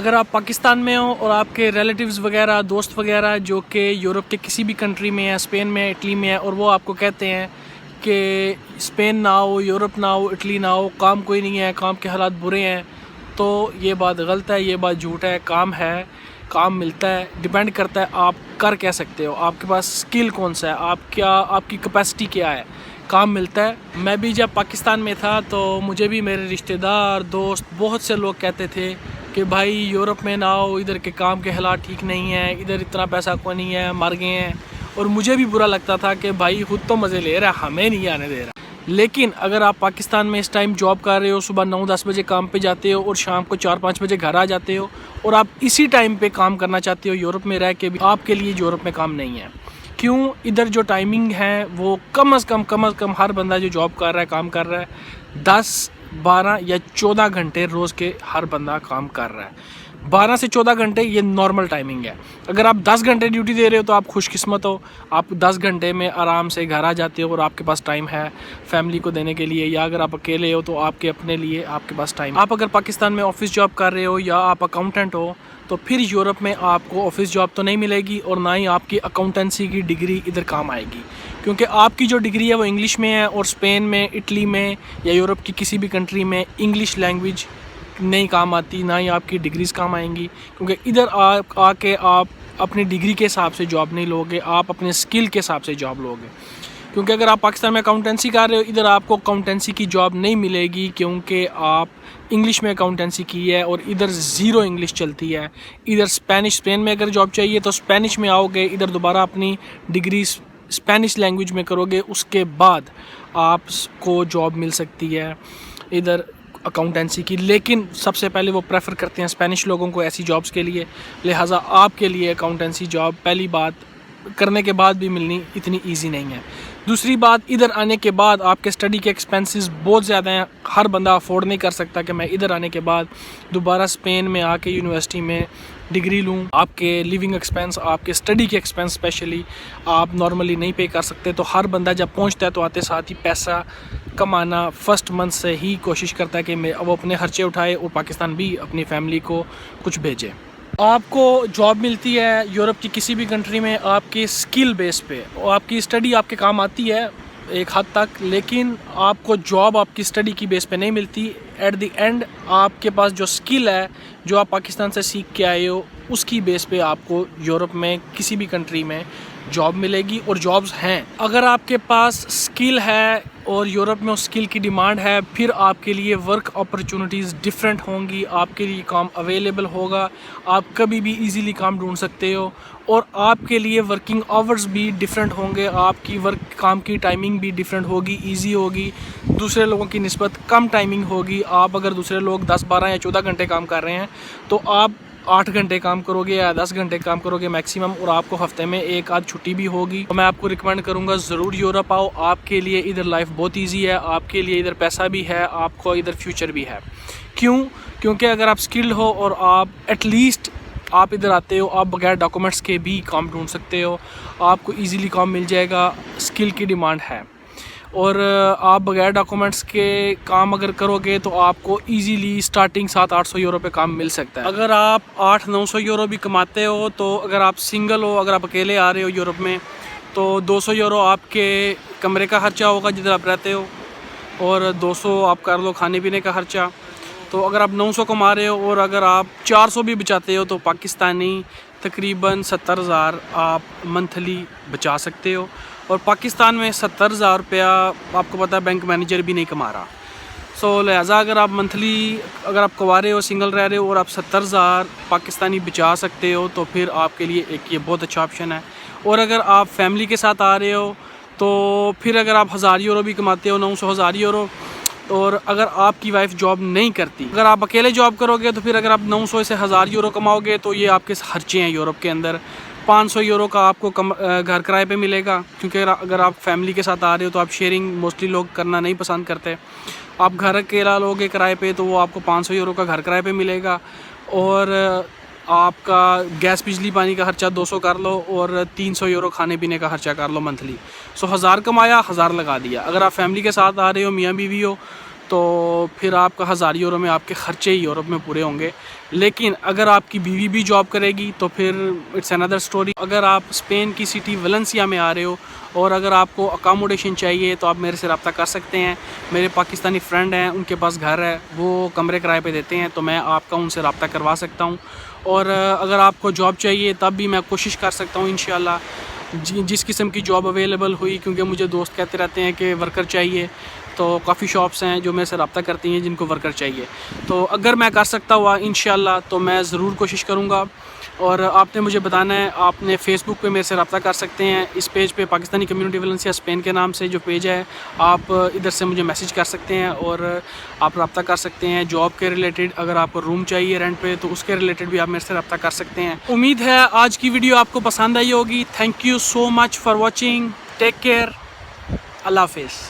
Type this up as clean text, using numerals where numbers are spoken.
اگر آپ پاکستان میں ہو اور آپ کے ریلیٹیوز وغیرہ دوست وغیرہ جو کہ یورپ کے کسی بھی کنٹری میں ہیں، اسپین میں ہے، اٹلی میں ہے، اور وہ آپ کو کہتے ہیں کہ اسپین نہ ہو، یورپ نہ ہو، اٹلی نہ ہو، کام کوئی نہیں ہے، کام کے حالات برے ہیں، تو یہ بات غلط ہے، یہ بات جھوٹ ہے۔ کام ہے، کام ملتا ہے، ڈیپینڈ کرتا ہے آپ کر کیا سکتے ہو، آپ کے پاس سکل کون سا ہے، آپ کی کیپیسٹی کیا ہے، کام ملتا ہے۔ میں بھی جب پاکستان میں تھا تو مجھے بھی میرے رشتہ دار دوست بہت سے لوگ کہتے تھے کہ بھائی یورپ میں نہ آؤ، ادھر کے کام کے حالات ٹھیک نہیں ہیں، ادھر اتنا پیسہ کوئی نہیں ہے، مر گئے ہیں۔ اور مجھے بھی برا لگتا تھا کہ بھائی خود تو مزے لے رہا ہے، ہمیں نہیں آنے دے رہا۔ لیکن اگر آپ پاکستان میں اس ٹائم جاب کر رہے ہو، صبح 9-10 بجے کام پہ جاتے ہو اور شام کو 4-5 بجے گھر آ جاتے ہو، اور آپ اسی ٹائم پہ کام کرنا چاہتے ہو یورپ میں رہ کے بھی، آپ کے لیے یورپ میں کام نہیں ہے۔ کیوں؟ ادھر جو ٹائمنگ ہے وہ کم از کم ہر بندہ جو جاب کر رہا ہے، کام کر رہا ہے، 10-12 یا 14 گھنٹے روز کے ہر بندہ کام کر رہا ہے۔ 12 سے 14 گھنٹے یہ نارمل ٹائمنگ ہے۔ اگر آپ 10 گھنٹے ڈیوٹی دے رہے ہو تو آپ خوش قسمت ہو، آپ 10 گھنٹے میں آرام سے گھر آ جاتے ہو اور آپ کے پاس ٹائم ہے فیملی کو دینے کے لیے، یا اگر آپ اکیلے ہو تو آپ کے اپنے لیے آپ کے پاس ٹائم۔ آپ اگر پاکستان میں آفس جاب کر رہے ہو یا آپ اکاؤنٹنٹ ہو تو پھر یورپ میں آپ کو آفس جاب تو نہیں ملے گی، اور نہ ہی آپ کی اکاؤنٹنسی کی ڈگری ادھر کام آئے گی، کیونکہ آپ کی جو ڈگری ہے وہ انگلش میں ہے، اور اسپین میں، اٹلی میں یا یورپ کی کسی بھی کنٹری میں انگلش لینگویج نہیں کام آتی، نہ ہی آپ کی ڈگریز کام آئیں گی، کیونکہ ادھر آ کے آپ اپنی ڈگری کے حساب سے جاب نہیں لوگے، آپ اپنے سکل کے حساب سے جاب لوگے۔ کیونکہ اگر آپ پاکستان میں اکاؤنٹنسی کر رہے ہو، ادھر آپ کو اکاؤنٹنسی کی جاب نہیں ملے گی، کیونکہ آپ انگلش میں اکاؤنٹنسی کی ہے اور ادھر زیرو انگلش چلتی ہے۔ ادھر اسپین میں اگر جاب چاہیے تو اسپینش میں آؤ گے، ادھر دوبارہ اپنی ڈگری اسپینش لینگویج میں کرو گے، اس کے بعد آپ کو جاب مل سکتی ہے ادھر اکاؤنٹنسی کی۔ لیکن سب سے پہلے وہ پریفر کرتے ہیں اسپینش لوگوں کو ایسی جابس کے لیے، لہٰذا آپ کے لیے اکاؤنٹنسی جاب پہلی بات کرنے کے بعد بھی ملنی اتنی ایزی نہیں ہے۔ دوسری بات، ادھر آنے کے بعد آپ کے اسٹڈی کے ایکسپینسز بہت زیادہ ہیں، ہر بندہ افورڈ نہیں کر سکتا کہ میں ادھر آنے کے بعد دوبارہ اسپین میں آ کے یونیورسٹی میں ڈگری لوں۔ آپ کے لیونگ ایکسپینس، آپ کے اسٹڈی کے ایکسپینس اسپیشلی آپ نارملی نہیں پے کر سکتے، تو ہر بندہ جب پہنچتا ہے تو آتے ساتھ ہی پیسہ کمانا فرسٹ منتھ سے ہی کوشش کرتا ہے کہ وہ اپنے خرچے اٹھائے اور پاکستان بھی اپنی فیملی کو کچھ بھیجے۔ آپ کو جاب ملتی ہے یورپ کی کسی بھی کنٹری میں آپ کی سکل بیس پہ، اور آپ کی اسٹڈی آپ کے کام آتی ہے ایک حد تک، لیکن آپ کو جاب آپ کی اسٹڈی کی بیس پہ نہیں ملتی۔ ایٹ دی اینڈ آپ کے پاس جو سکل ہے، جو آپ پاکستان سے سیکھ کے آئے ہو، اس کی بیس پہ آپ کو یورپ میں کسی بھی کنٹری میں جاب ملے گی، اور جابز ہیں۔ اگر آپ کے پاس سکل ہے اور یورپ میں اس سکل کی ڈیمانڈ ہے، پھر آپ کے لیے ورک اپرچونیٹیز ڈفرینٹ ہوں گی، آپ کے لیے کام اویلیبل ہوگا، آپ کبھی بھی ایزیلی کام ڈھونڈ سکتے ہو، اور آپ کے لیے ورکنگ آورز بھی ڈفرینٹ ہوں گے، آپ کی کام کی ٹائمنگ بھی ڈفرینٹ ہوگی، ایزی ہوگی، دوسرے لوگوں کی نسبت کم ٹائمنگ ہوگی۔ آپ اگر دوسرے لوگ 10، 12 یا 14 گھنٹے کام کر رہے ہیں تو آپ 8 گھنٹے کام کرو گے یا 10 گھنٹے کام کرو گے میکسیمم، اور آپ کو ہفتے میں ایک آدھ چھٹی بھی ہوگی۔ تو میں آپ کو ریکمینڈ کروں گا ضرور یورپ آؤ، آپ کے لیے ادھر لائف بہت ایزی ہے، آپ کے لیے ادھر پیسہ بھی ہے، آپ کو ادھر فیوچر بھی ہے۔ کیونکہ اگر آپ سکلڈ ہو اور آپ ایٹ لیسٹ آپ ادھر آتے ہو، آپ بغیر ڈاکومنٹس کے بھی کام ڈھونڈ سکتے ہو، آپ کو ایزیلی کام مل جائے گا، سکل کی ڈیمانڈ ہے۔ اور آپ بغیر ڈاکومنٹس کے کام اگر کرو گے تو آپ کو ایزیلی سٹارٹنگ 700-800 یورو پہ کام مل سکتا ہے۔ اگر آپ 800-900 یورو بھی کماتے ہو تو اگر آپ سنگل ہو، اگر آپ اکیلے آ رہے ہو یورپ میں، تو 200 یورو آپ کے کمرے کا خرچہ ہوگا جدھر آپ رہتے ہو، اور 200 آپ کر لو کھانے پینے کا خرچہ۔ تو اگر آپ 900 کما رہے ہو اور اگر آپ 400 بھی بچاتے ہو تو پاکستانی تقریباً 70,000 آپ منتھلی بچا سکتے ہو، اور پاکستان میں 70,000 روپیہ آپ کو پتہ ہے بینک مینیجر بھی نہیں کما رہا۔ لہٰذا اگر آپ منتھلی اگر آپ کما رہے ہو، سنگل رہ رہے ہو، اور آپ 70,000 پاکستانی بچا سکتے ہو تو پھر آپ کے لیے ایک یہ بہت اچھا آپشن ہے۔ اور اگر آپ فیملی کے ساتھ آ رہے ہو تو پھر اگر آپ 1000 یورو بھی کماتے ہو، 900-1000 یورو، اور اگر آپ کی وائف جاب نہیں کرتی، اگر آپ اکیلے جاب کرو گے تو پھر اگر آپ 900 سے 1000 یورو کماؤ گے تو یہ آپ کے خرچے ہیں یورپ کے اندر۔ 500 یورو کا آپ کو گھر کرائے پہ ملے گا، کیونکہ اگر آپ فیملی کے ساتھ آ رہے ہو تو آپ شیئرنگ موسٹلی لوگ کرنا نہیں پسند کرتے۔ آپ گھر اکیلا لوگے کرائے پہ تو وہ آپ کو 500 یورو کا گھر کرائے پہ ملے گا، اور آپ کا گیس بجلی پانی کا خرچہ 200 کر لو، اور 300 یورو کھانے پینے کا خرچہ کر لو منتھلی۔ 1000 کمایا، 1000 لگا دیا۔ اگر آپ فیملی کے ساتھ آ رہے ہو، میاں بیوی ہو، تو پھر آپ کا 1000 یورو میں آپ کے خرچے ہی یورپ میں پورے ہوں گے. لیکن اگر آپ کی بیوی بھی جاب کرے گی تو پھر اٹس اندر اسٹوری. اگر آپ اسپین کی سٹی ویلنسیا میں آ رہے ہو اور اگر آپ کو اکاموڈیشن چاہیے تو آپ میرے سے رابطہ کر سکتے ہیں. میرے پاکستانی فرینڈ ہیں, ان کے پاس گھر ہے, وہ کمرے کرائے پہ دیتے ہیں, تو میں آپ کا ان سے رابطہ کروا سکتا ہوں. اور اگر آپ کو جاب چاہیے تب بھی میں کوشش کر سکتا ہوں انشاءاللہ, جس قسم کی جاب اویلیبل ہوئی, کیونکہ مجھے دوست کہتے رہتے ہیں کہ ورکر چاہیے. تو کافی شاپس ہیں جو میرے سے رابطہ کرتی ہیں جن کو ورکر چاہیے. تو اگر میں کر سکتا ہوا انشاءاللہ تو میں ضرور کوشش کروں گا. اور آپ نے مجھے بتانا ہے, آپ نے فیس بک پہ میرے سے رابطہ کر سکتے ہیں. اس پیج پہ پاکستانی کمیونٹی ویلنسیا اسپین کے نام سے جو پیج ہے, آپ ادھر سے مجھے میسیج کر سکتے ہیں اور آپ رابطہ کر سکتے ہیں جاب کے ریلیٹڈ. اگر آپ کو روم چاہیے رینٹ پہ تو اس کے ریلیٹڈ بھی آپ میرے سے رابطہ کر سکتے ہیں. امید ہے آج کی ویڈیو آپ کو پسند آئی ہوگی. Thank you so much for watching. Take care. اللہ حافظ.